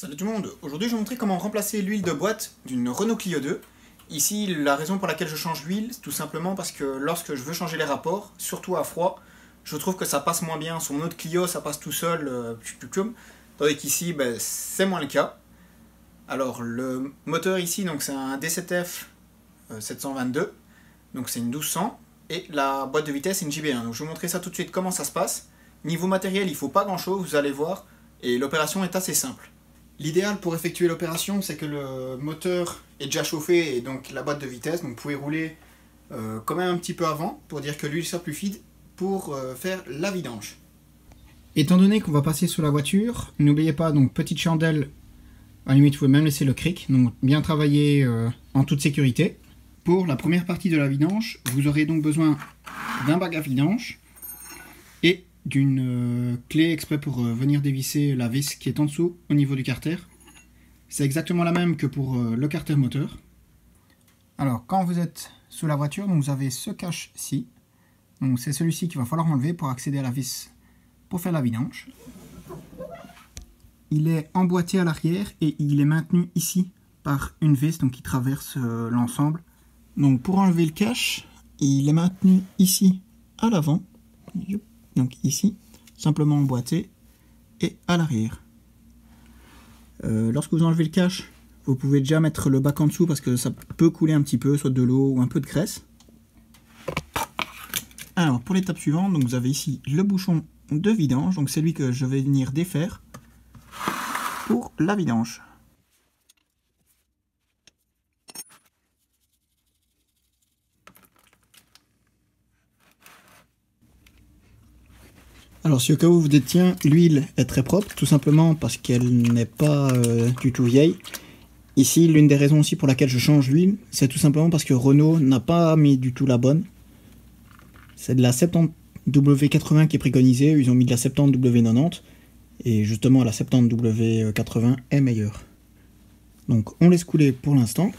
Salut tout le monde, aujourd'hui je vais vous montrer comment remplacer l'huile de boîte d'une Renault Clio 2. Ici, la raison pour laquelle je change l'huile, c'est tout simplement parce que lorsque je veux changer les rapports, surtout à froid, je trouve que ça passe moins bien. Sur mon autre Clio, ça passe tout seul, tandis qu'ici, c'est moins le cas. Alors, le moteur ici, c'est un D7F 722, donc c'est une 1200, et la boîte de vitesse, c'est une JB1. Donc je vais vous montrer ça tout de suite, comment ça se passe. Niveau matériel, il ne faut pas grand chose, vous allez voir, et l'opération est assez simple. L'idéal pour effectuer l'opération, c'est que le moteur est déjà chauffé et donc la boîte de vitesse, donc vous pouvez rouler quand même un petit peu avant pour dire que l'huile soit plus fluide pour faire la vidange. Étant donné qu'on va passer sous la voiture, n'oubliez pas, donc petite chandelle, à la limite vous pouvez même laisser le cric, donc bien travailler en toute sécurité. Pour la première partie de la vidange, vous aurez donc besoin d'un bac à vidange et d'une clé exprès pour venir dévisser la vis qui est en dessous au niveau du carter. C'est exactement la même que pour le carter moteur. Alors quand vous êtes sous la voiture, donc vous avez ce cache-ci. Donc c'est celui-ci qu'il va falloir enlever pour accéder à la vis pour faire la vidange. Il est emboîté à l'arrière et il est maintenu ici par une vis donc qui traverse l'ensemble. Donc pour enlever le cache, il est maintenu ici à l'avant. Donc ici, simplement emboîté, et à l'arrière. Lorsque vous enlevez le cache, vous pouvez déjà mettre le bac en dessous parce que ça peut couler un petit peu, soit de l'eau ou un peu de graisse. Alors pour l'étape suivante, donc vous avez ici le bouchon de vidange, donc c'est lui que je vais venir défaire pour la vidange. Alors si au cas où vous dites tiens, l'huile est très propre, tout simplement parce qu'elle n'est pas du tout vieille. Ici, l'une des raisons aussi pour laquelle je change l'huile, c'est tout simplement parce que Renault n'a pas mis du tout la bonne. C'est de la 70W80 qui est préconisée, ils ont mis de la 70W90, et justement la 70W80 est meilleure. Donc on laisse couler pour l'instant.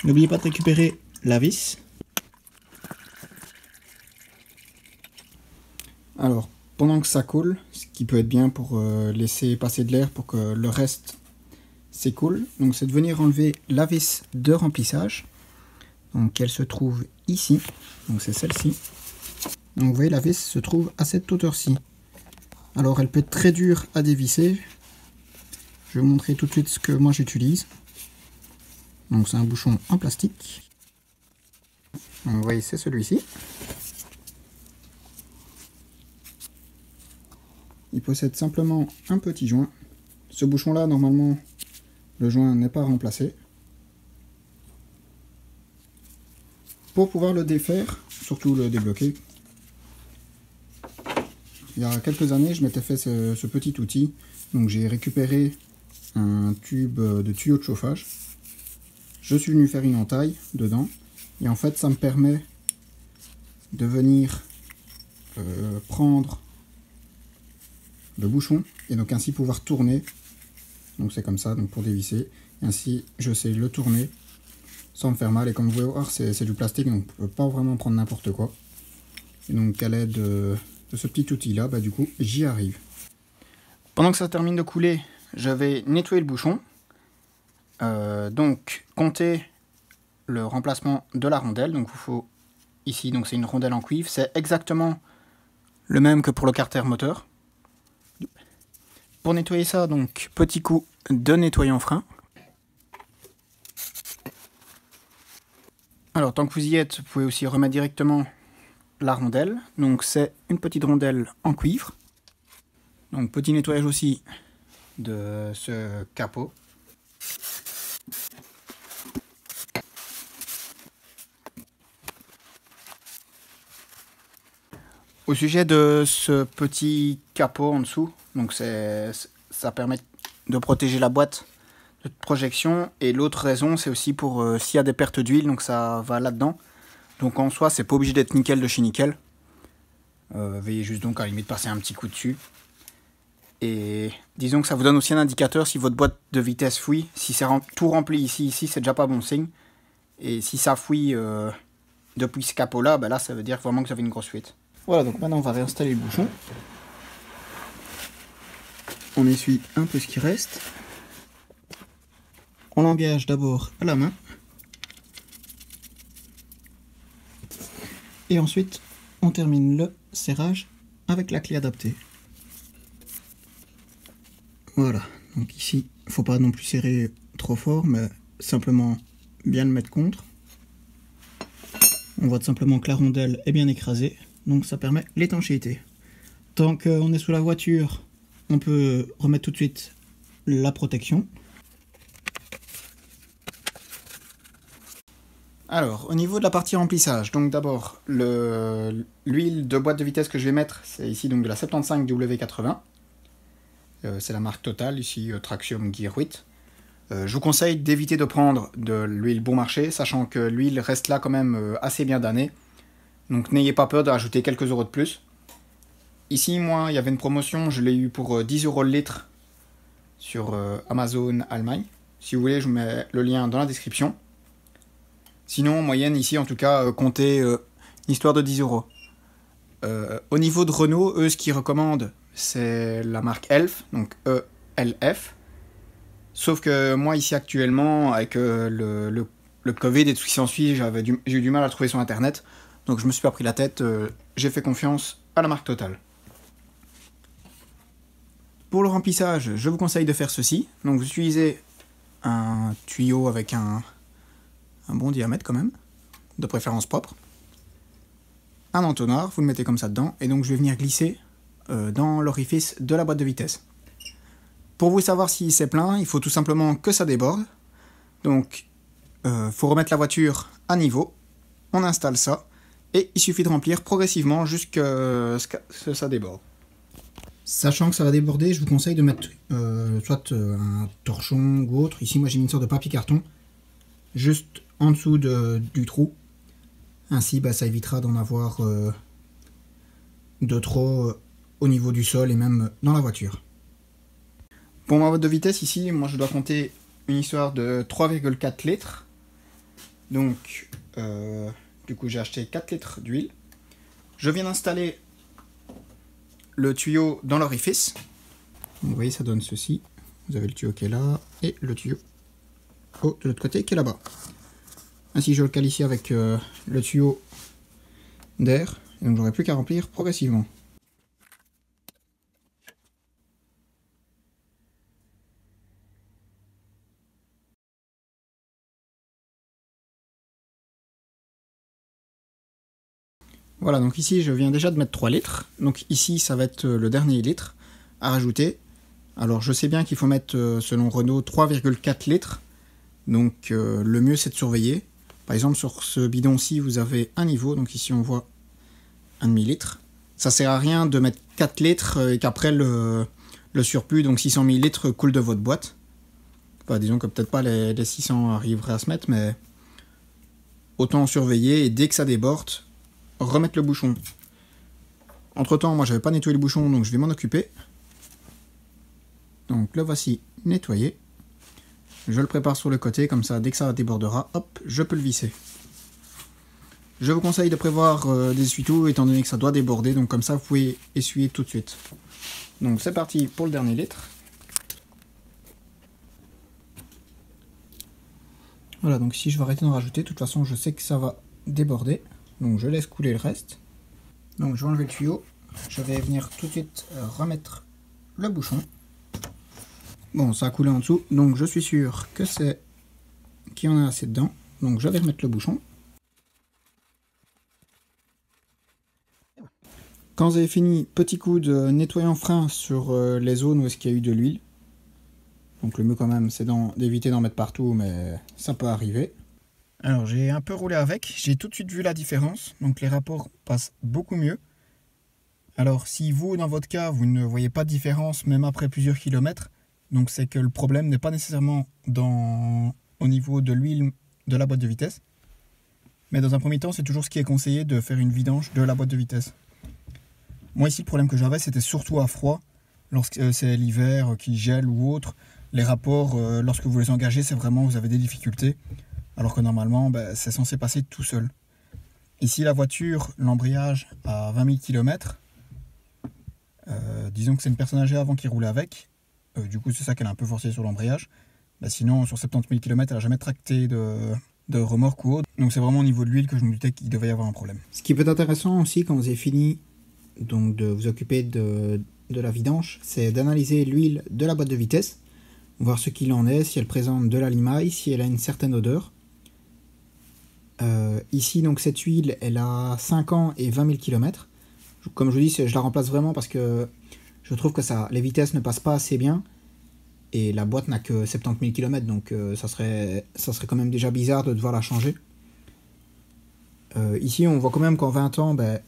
N'oubliez pas de récupérer la vis. Alors, pendant que ça coule, ce qui peut être bien pour laisser passer de l'air pour que le reste s'écoule, donc c'est de venir enlever la vis de remplissage. Donc elle se trouve ici, donc c'est celle-ci. Donc vous voyez, la vis se trouve à cette hauteur-ci. Alors elle peut être très dure à dévisser. Je vais vous montrer tout de suite ce que moi j'utilise. Donc c'est un bouchon en plastique. Donc vous voyez, c'est celui-ci. Il possède simplement un petit joint. Ce bouchon-là, normalement, le joint n'est pas remplacé. Pour pouvoir le défaire, surtout le débloquer, il y a quelques années, je m'étais fait ce petit outil. Donc j'ai récupéré un tube de tuyau de chauffage. Je suis venu faire une entaille dedans. Et en fait, ça me permet de venir prendre le bouchon et donc ainsi pouvoir tourner. Donc c'est comme ça, donc pour dévisser, et ainsi je sais le tourner sans me faire mal. Et comme vous pouvez voir, c'est du plastique, donc on ne peut pas vraiment prendre n'importe quoi. Et donc à l'aide de ce petit outil là, du coup j'y arrive. Pendant que ça termine de couler, je vais nettoyer le bouchon. Donc compter le remplacement de la rondelle. Donc il faut ici, donc c'est une rondelle en cuivre, c'est exactement le même que pour le carter moteur. Pour nettoyer ça, donc petit coup de nettoyant frein. Alors tant que vous y êtes, vous pouvez aussi remettre directement la rondelle. Donc c'est une petite rondelle en cuivre. Donc petit nettoyage aussi de ce capot. Au sujet de ce petit capot en dessous, donc ça permet de protéger la boîte de projection, et l'autre raison c'est aussi pour s'il y a des pertes d'huile, donc ça va là-dedans. Donc en soi c'est pas obligé d'être nickel de chez nickel. Veuillez juste donc à la limite passer un petit coup dessus. Et disons que ça vous donne aussi un indicateur si votre boîte de vitesse fouille. Si c'est tout rempli ici, c'est déjà pas bon signe. Et si ça fouille depuis ce capot là, là ça veut dire vraiment que vous avez une grosse fuite. Voilà, donc maintenant on va réinstaller le bouchon. on essuie un peu ce qui reste. On l'engage d'abord à la main. Et ensuite, on termine le serrage avec la clé adaptée. Voilà, donc ici, il ne faut pas non plus serrer trop fort, mais simplement bien le mettre contre. On voit tout simplement que la rondelle est bien écrasée, donc ça permet l'étanchéité. Tant qu'on est sous la voiture, on peut remettre tout de suite la protection. Alors, au niveau de la partie remplissage, donc d'abord, l'huile de boîte de vitesse que je vais mettre, c'est ici donc de la 75 W80. C'est la marque Total, ici Traxium Gear 8. Je vous conseille d'éviter de prendre de l'huile bon marché, sachant que l'huile reste là quand même assez bien d'années. Donc n'ayez pas peur de rajouter quelques euros de plus. Ici, moi, il y avait une promotion, je l'ai eu pour 10 euros le litre sur Amazon Allemagne. Si vous voulez, je vous mets le lien dans la description. Sinon, en moyenne, ici, en tout cas, comptez une histoire de 10 euros. Au niveau de Renault, eux, ce qu'ils recommandent, c'est la marque Elf, donc ELF. Sauf que moi, ici, actuellement, avec le Covid et tout ce qui s'ensuit, j'ai eu du mal à le trouver sur Internet. Donc, je me suis pas pris la tête, j'ai fait confiance à la marque Total. Pour le remplissage, je vous conseille de faire ceci. Donc, vous utilisez un tuyau avec un bon diamètre quand même, de préférence propre. Un entonnoir, vous le mettez comme ça dedans, et donc je vais venir glisser dans l'orifice de la boîte de vitesse. Pour vous savoir si c'est plein, il faut tout simplement que ça déborde. Donc, faut remettre la voiture à niveau, on installe ça, et il suffit de remplir progressivement jusqu'à ce que ça déborde. Sachant que ça va déborder, je vous conseille de mettre soit un torchon ou autre. Ici, moi j'ai mis une sorte de papier carton, juste en dessous du trou. Ainsi, ça évitera d'en avoir de trop au niveau du sol et même dans la voiture. Pour ma boîte de vitesse, ici, moi je dois compter une histoire de 3,4 litres. Donc, du coup, j'ai acheté 4 litres d'huile. Je viens d'installer le tuyau dans l'orifice. Vous voyez, ça donne ceci. Vous avez le tuyau qui est là et le tuyau de l'autre côté qui est là-bas. Ainsi, je le cale ici avec le tuyau d'air. Donc, j'aurai plus qu'à remplir progressivement. Voilà, donc ici, je viens déjà de mettre 3 litres. Donc ici, ça va être le dernier litre à rajouter. Alors, je sais bien qu'il faut mettre, selon Renault, 3,4 litres. Donc, le mieux, c'est de surveiller. Par exemple, sur ce bidon-ci, vous avez un niveau. Donc ici, on voit un demi-litre. Ça sert à rien de mettre 4 litres et qu'après, le surplus, donc 600 millilitres, coule de votre boîte. Enfin, disons que peut-être pas les 600 arriveraient à se mettre, mais autant surveiller. Et dès que ça déborde, remettre le bouchon. Entre temps, moi, j'avais pas nettoyé le bouchon, donc je vais m'en occuper. Donc, le voici nettoyé. Je le prépare sur le côté, comme ça, dès que ça débordera, hop, je peux le visser. Je vous conseille de prévoir des essuie-tout, étant donné que ça doit déborder, donc comme ça, vous pouvez essuyer tout de suite. Donc, c'est parti pour le dernier litre. Voilà, donc ici, je vais arrêter d'en rajouter. De toute façon, je sais que ça va déborder, donc je laisse couler le reste. Donc, je vais enlever le tuyau. Je vais venir tout de suite remettre le bouchon. Bon, ça a coulé en dessous, donc je suis sûr que c'est qu'il y en a assez dedans. Donc je vais remettre le bouchon. Quand vous avez fini, petit coup de nettoyant frein sur les zones où est-ce qu'il y a eu de l'huile. Donc le mieux quand même, c'est d'éviter d'en mettre partout, mais ça peut arriver. Alors j'ai un peu roulé avec, j'ai tout de suite vu la différence. Donc les rapports passent beaucoup mieux. Alors si vous, dans votre cas, vous ne voyez pas de différence, même après plusieurs kilomètres, donc c'est que le problème n'est pas nécessairement au niveau de l'huile de la boîte de vitesse. Mais dans un premier temps, c'est toujours ce qui est conseillé de faire une vidange de la boîte de vitesse. Moi ici, le problème que j'avais, c'était surtout à froid. Lorsque c'est l'hiver qui gèle ou autre, les rapports, lorsque vous les engagez, c'est vraiment, vous avez des difficultés. Alors que normalement, c'est censé passer tout seul. Ici, la voiture, l'embrayage à 20 000 km. Disons que c'est une personne âgée avant qui roulait avec. Du coup, c'est ça qu'elle a un peu forcé sur l'embrayage. Bah, sinon, sur 70 000 km, elle n'a jamais tracté de remorque ou autre. Donc c'est vraiment au niveau de l'huile que je me doutais qu'il devait y avoir un problème. Ce qui peut être intéressant aussi quand vous avez fini donc, de vous occuper de la vidange, c'est d'analyser l'huile de la boîte de vitesse, voir ce qu'il en est, si elle présente de la limaille, si elle a une certaine odeur. Ici, donc cette huile, elle a 5 ans et 20 000 km. Comme je vous dis, je la remplace vraiment parce que je trouve que les vitesses ne passent pas assez bien. Et la boîte n'a que 70 000 km, donc ça serait quand même déjà bizarre de devoir la changer. Ici, on voit quand même qu'en 20 ans, ben,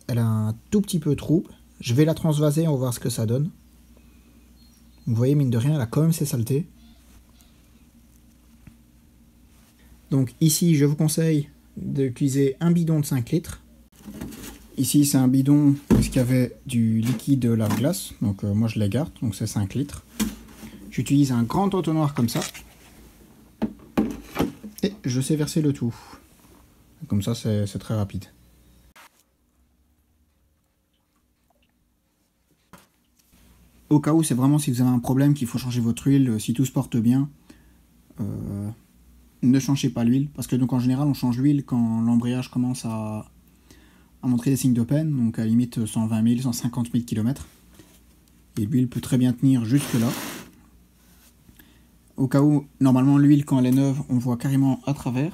elle a un tout petit peu trouble. Je vais la transvaser, on va voir ce que ça donne. Vous voyez, mine de rien, elle a quand même ses saletés. Donc ici, je vous conseille d'utiliser un bidon de 5 litres. Ici, c'est un bidon parce qu'il y avait du liquide lave-glace. Donc moi, je les garde, donc c'est 5 litres. J'utilise un grand entonnoir comme ça. Et je sais verser le tout. Comme ça, c'est très rapide. Au cas où, c'est vraiment si vous avez un problème qu'il faut changer votre huile, si tout se porte bien, ne changez pas l'huile. Parce que donc en général, on change l'huile quand l'embrayage commence à montrer des signes de peine. Donc à la limite 120 000, 150 000 km. Et l'huile peut très bien tenir jusque là. Au cas où, normalement l'huile quand elle est neuve, on voit carrément à travers.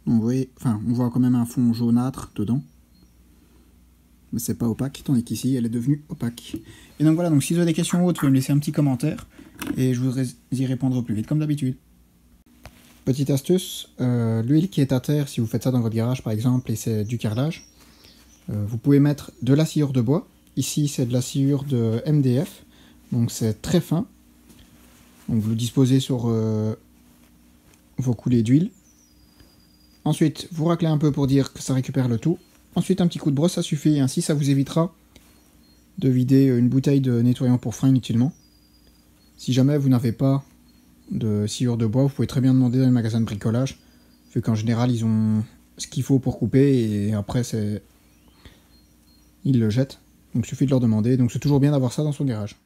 Donc, vous voyez, enfin, on voit quand même un fond jaunâtre dedans. Mais c'est pas opaque, tandis qu'ici elle est devenue opaque. Et donc voilà, donc si vous avez des questions ou autres, vous pouvez me laisser un petit commentaire et je voudrais y répondre au plus vite comme d'habitude. Petite astuce, l'huile qui est à terre, si vous faites ça dans votre garage par exemple et c'est du carrelage, vous pouvez mettre de la sciure de bois. Ici, c'est de la sciure de MDF, donc c'est très fin. Donc vous le disposez sur vos coulées d'huile. Ensuite, vous raclez un peu pour dire que ça récupère le tout. Ensuite, un petit coup de brosse, ça suffit. Ainsi, ça vous évitera de vider une bouteille de nettoyant pour frein inutilement. Si jamais vous n'avez pas de sciure de bois, vous pouvez très bien demander dans les magasins de bricolage, vu qu'en général, ils ont ce qu'il faut pour couper et après, ils le jettent. Donc il suffit de leur demander, donc c'est toujours bien d'avoir ça dans son garage.